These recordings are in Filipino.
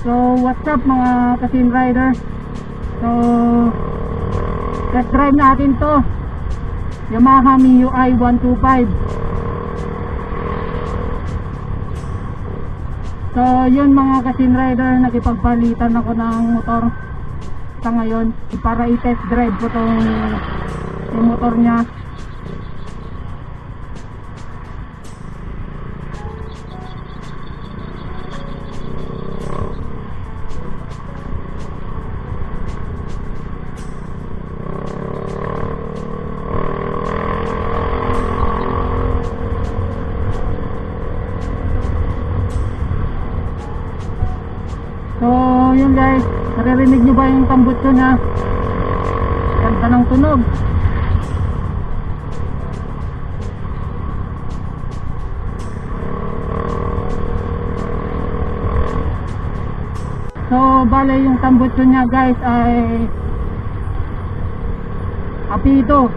So what's up mga Kasin Rider? So test drive natin to Yamaha MIUI 125. So yun mga Kasin Rider, nakipagpalitan ako ng motor sa ngayon para i-test drive ko yung motor nya. So yun guys, naririnig nyo ba yung tambutso na ganda ng tunog? So bale yung tambutso nya guys ay Apito.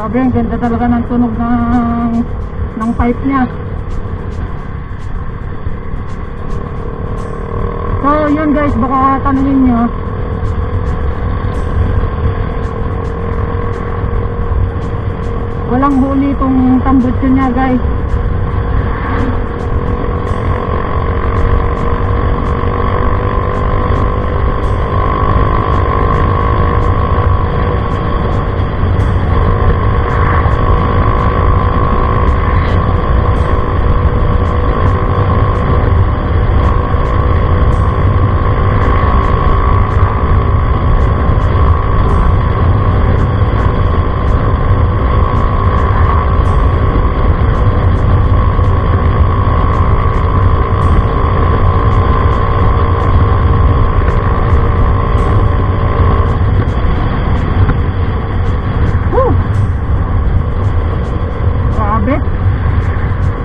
Grabe, ang ganda talaga ng tunog ng pipe nya. So yun guys, baka tanungin nyo walang huli itong tambutso nya guys.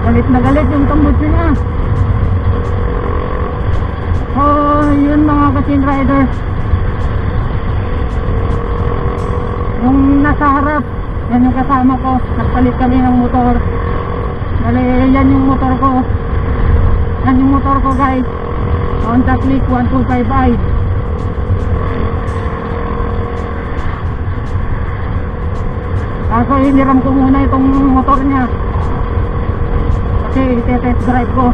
Galit na galit yung tambutso niya. Oh, yun mga Kasin Rider. Yung nasa harap, yan yung kasama ko. Nagpalit kami ng motor. Dali, yan yung motor ko. Yan yung motor ko guys. Honda Click 125i. Kaso hiniram ko muna itong motor niya. Kasi i-test drive ko.